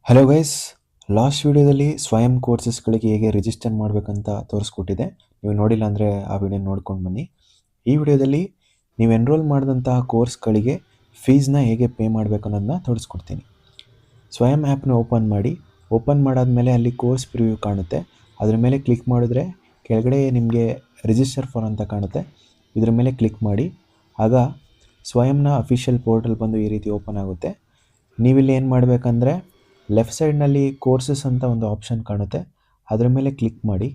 Hello guys, last ವಿಡಿಯೋದಲ್ಲಿ ಸ್ವಯಂ ಕೋರ್ಸಸ್ಗಳಿಗೆ ಹೇಗೆ ರಿಜಿಸ್ಟರ್ ಮಾಡಬೇಕಂತ ತೋರಿಸ್ಕೊಟ್ಟಿದೆ. ನೀವು ನೋಡಿಲ್ಲ ಅಂದರೆ ಆ ವಿಡಿಯೋ ನೋಡ್ಕೊಂಡು ಬನ್ನಿ. ಈ ವಿಡಿಯೋದಲ್ಲಿ ನೀವು ಎನ್ರೋಲ್ ಮಾಡಿದಂತಹ ಕೋರ್ಸ್ಗಳಿಗೆ ಫೀಸ್ನ ಹೇಗೆ ಪೇ ಮಾಡಬೇಕು ಅನ್ನೋದನ್ನ ತೋರಿಸ್ಕೊಡ್ತೀನಿ. ಸ್ವಯಂ ಆ್ಯಪ್ನ ಓಪನ್ ಮಾಡಾದಮೇಲೆ ಅಲ್ಲಿ ಕೋರ್ಸ್ ಪ್ರಿವ್ಯೂ ಕಾಣುತ್ತೆ. ಅದ್ರ ಮೇಲೆ ಕ್ಲಿಕ್ ಮಾಡಿದ್ರೆ ಕೆಳಗಡೆ ನಿಮಗೆ ರಿಜಿಸ್ಟರ್ ಫಾರ್ ಅಂತ ಕಾಣುತ್ತೆ. ಇದ್ರ ಮೇಲೆ ಕ್ಲಿಕ್ ಮಾಡಿ. ಆಗ ಸ್ವಯಂನ ಅಫಿಷಿಯಲ್ ಪೋರ್ಟಲ್ ಬಂದು ಈ ರೀತಿ ಓಪನ್ ಆಗುತ್ತೆ. ನೀವಿಲ್ಲಿ ಏನು ಮಾಡಬೇಕಂದ್ರೆ ಲೆಫ್ಟ್ ಸೈಡ್ನಲ್ಲಿ ಕೋರ್ಸಸ್ ಅಂತ ಒಂದು ಆಪ್ಷನ್ ಕಾಣುತ್ತೆ, ಅದರ ಮೇಲೆ ಕ್ಲಿಕ್ ಮಾಡಿ.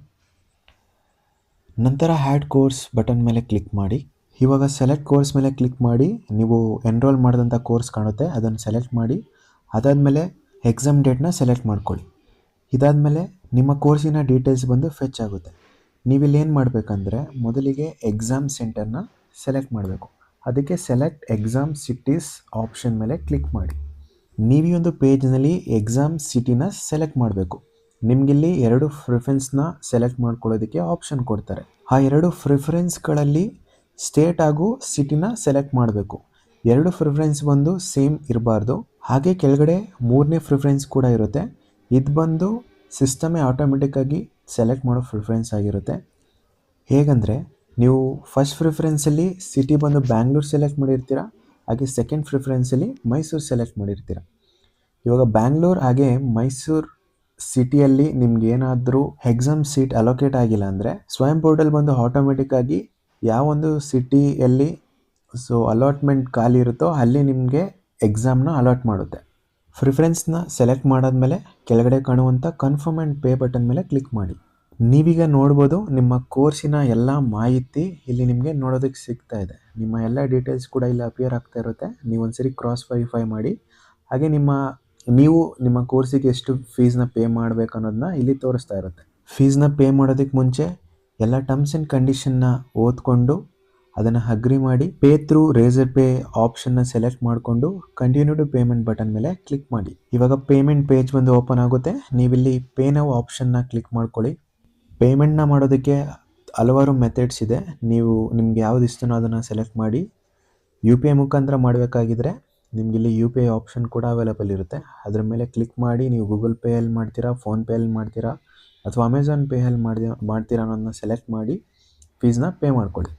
ನಂತರ ಹ್ಯಾಡ್ ಕೋರ್ಸ್ ಬಟನ್ ಮೇಲೆ ಕ್ಲಿಕ್ ಮಾಡಿ. ಇವಾಗ ಸೆಲೆಕ್ಟ್ ಕೋರ್ಸ್ ಮೇಲೆ ಕ್ಲಿಕ್ ಮಾಡಿ. ನೀವು ಎನ್ರೋಲ್ ಮಾಡಿದಂಥ ಕೋರ್ಸ್ ಕಾಣುತ್ತೆ, ಅದನ್ನು ಸೆಲೆಕ್ಟ್ ಮಾಡಿ. ಅದಾದಮೇಲೆ ಎಕ್ಸಾಮ್ ಡೇಟ್ನ ಸೆಲೆಕ್ಟ್ ಮಾಡ್ಕೊಳ್ಳಿ. ಇದಾದಮೇಲೆ ನಿಮ್ಮ ಕೋರ್ಸಿನ ಡೀಟೇಲ್ಸ್ ಬಂದು ಫೆಚ್ ಆಗುತ್ತೆ. ನೀವಿಲ್ಲಿ ಏನು ಮಾಡಬೇಕಂದ್ರೆ ಮೊದಲಿಗೆ ಎಕ್ಸಾಮ್ ಸೆಂಟರ್ನ ಸೆಲೆಕ್ಟ್ ಮಾಡಬೇಕು. ಅದಕ್ಕೆ ಸೆಲೆಕ್ಟ್ ಎಕ್ಸಾಮ್ ಸಿಟೀಸ್ ಆಪ್ಷನ್ ಮೇಲೆ ಕ್ಲಿಕ್ ಮಾಡಿ. ನೀವು ಈ ಒಂದು ಪೇಜ್ನಲ್ಲಿ ಎಕ್ಸಾಮ್ ಸಿಟಿನ ಸೆಲೆಕ್ಟ್ ಮಾಡಬೇಕು. ನಿಮಗಿಲ್ಲಿ 2 ಪ್ರಿಫರೆನ್ಸ್ನ ಸೆಲೆಕ್ಟ್ ಮಾಡ್ಕೊಳ್ಳೋದಕ್ಕೆ ಆಪ್ಷನ್ ಕೊಡ್ತಾರೆ. ಆ 2 ಪ್ರಿಫರೆನ್ಸ್ಗಳಲ್ಲಿ ಸ್ಟೇಟ್ ಹಾಗೂ ಸಿಟಿನ ಸೆಲೆಕ್ಟ್ ಮಾಡಬೇಕು. 2 ಪ್ರಿಫರೆನ್ಸ್ ಬಂದು ಸೇಮ್ ಇರಬಾರ್ದು. ಹಾಗೆ ಕೆಳಗಡೆ 3ನೇ ಪ್ರಿಫರೆನ್ಸ್ ಕೂಡ ಇರುತ್ತೆ. ಇದು ಬಂದು ಸಿಸ್ಟಮೇ ಆಟೋಮೆಟಿಕ್ಕಾಗಿ ಸೆಲೆಕ್ಟ್ ಮಾಡೋ ಪ್ರಿಫರೆನ್ಸ್ ಆಗಿರುತ್ತೆ. ಹೇಗಂದರೆ ನೀವು ಫಸ್ಟ್ ಪ್ರಿಫರೆನ್ಸಲ್ಲಿ ಸಿಟಿ ಬಂದು ಬ್ಯಾಂಗ್ಳೂರು ಸೆಲೆಕ್ಟ್ ಮಾಡಿರ್ತೀರ, ಹಾಗೆ ಸೆಕೆಂಡ್ ಪ್ರಿಫರೆನ್ಸಲ್ಲಿ ಮೈಸೂರು ಸೆಲೆಕ್ಟ್ ಮಾಡಿರ್ತೀರ. ಇವಾಗ ಬ್ಯಾಂಗ್ಳೂರು ಹಾಗೆ ಮೈಸೂರು ಸಿಟಿಯಲ್ಲಿ ನಿಮ್ಗೆ ಏನಾದರೂ ಎಕ್ಸಾಮ್ ಸೀಟ್ ಅಲೋಕೇಟ್ ಆಗಿಲ್ಲ ಅಂದರೆ ಸ್ವಯಂ ಪೋರ್ಟಲ್ ಬಂದು ಆಟೋಮೆಟಿಕ್ಕಾಗಿ ಯಾವೊಂದು ಸಿಟಿಯಲ್ಲಿ ಅಲಾಟ್ಮೆಂಟ್ ಖಾಲಿ ಇರುತ್ತೋ ಅಲ್ಲಿ ನಿಮಗೆ ಎಕ್ಸಾಮ್ನ ಅಲಾಟ್ ಮಾಡುತ್ತೆ. ಪ್ರಿಫರೆನ್ಸ್ನ ಸೆಲೆಕ್ಟ್ ಮಾಡಾದ್ಮೇಲೆ ಕೆಳಗಡೆ ಕಾಣುವಂಥ ಕನ್ಫರ್ಮ್ ಆ್ಯಂಡ್ ಪೇ ಬಟನ್ ಮೇಲೆ ಕ್ಲಿಕ್ ಮಾಡಿ. ನೀವೀಗ ನೋಡ್ಬೋದು ನಿಮ್ಮ ಕೋರ್ಸಿನ ಎಲ್ಲ ಮಾಹಿತಿ ಇಲ್ಲಿ ನಿಮಗೆ ನೋಡೋದಕ್ಕೆ ಸಿಗ್ತಾ ಇದೆ. ನಿಮ್ಮ ಎಲ್ಲ ಡೀಟೇಲ್ಸ್ ಕೂಡ ಇಲ್ಲಿ ಅಪಿಯರ್ ಆಗ್ತಾ ಇರುತ್ತೆ. ನೀವು ಒಂದ್ಸರಿ ಕ್ರಾಸ್ ವೆರಿಫೈ ಮಾಡಿ. ಹಾಗೆ ನೀವು ನಿಮ್ಮ ಕೋರ್ಸಿಗೆ ಎಷ್ಟು ಫೀಸ್ನ ಪೇ ಮಾಡಬೇಕು ಅನ್ನೋದನ್ನ ಇಲ್ಲಿ ತೋರಿಸ್ತಾ ಇರುತ್ತೆ. ಫೀಸ್ನ ಪೇ ಮಾಡೋದಕ್ಕೆ ಮುಂಚೆ ಎಲ್ಲ ಟರ್ಮ್ಸ್ ಆ್ಯಂಡ್ ಕಂಡೀಷನ್ನ ಓದ್ಕೊಂಡು ಅದನ್ನು ಅಗ್ರಿ ಮಾಡಿ ಪೇ ಥ್ರೂ ರೇಸರ್ ಪೇ ಆಪ್ಷನ್ನ ಸೆಲೆಕ್ಟ್ ಮಾಡಿಕೊಂಡು ಕಂಟಿನ್ಯೂ ಟು ಪೇಮೆಂಟ್ ಬಟನ್ ಮೇಲೆ ಕ್ಲಿಕ್ ಮಾಡಿ. ಇವಾಗ ಪೇಮೆಂಟ್ ಪೇಜ್ ಬಂದು ಓಪನ್ ಆಗುತ್ತೆ. ನೀವಿಲ್ಲಿ ಪೇ ನೌ ಆಪ್ಷನ್ನ ಕ್ಲಿಕ್ ಮಾಡ್ಕೊಳ್ಳಿ. ಪೇಮೆಂಟ್ನ ಮಾಡೋದಕ್ಕೆ ಹಲವಾರು ಮೆಥಡ್ಸ್ ಇದೆ. ನಿಮ್ಗೆ ಯಾವ್ದು ಇಷ್ಟನೋ ಅದನ್ನು ಸೆಲೆಕ್ಟ್ ಮಾಡಿ. UPI ಮುಖಾಂತರ ಮಾಡಬೇಕಾಗಿದ್ರೆ ನಿಮಗಿಲ್ಲಿ UPI ಆಪ್ಷನ್ ಕೂಡ ಅವೈಲೇಬಲ್ ಇರುತ್ತೆ. ಅದರ ಮೇಲೆ ಕ್ಲಿಕ್ ಮಾಡಿ ನೀವು ಗೂಗಲ್ ಪೇಯಲ್ಲಿ ಮಾಡ್ತೀರಾ, ಫೋನ್ಪೇಯಲ್ಲಿ ಮಾಡ್ತೀರಾ ಅಥವಾ ಅಮೆಝಾನ್ ಪೇಯಲ್ಲಿ ಮಾಡ್ತೀರಾ ಅನ್ನೋದನ್ನ ಸೆಲೆಕ್ಟ್ ಮಾಡಿ ಫೀಸ್ನ ಪೇ ಮಾಡ್ಕೊಳ್ಳಿ.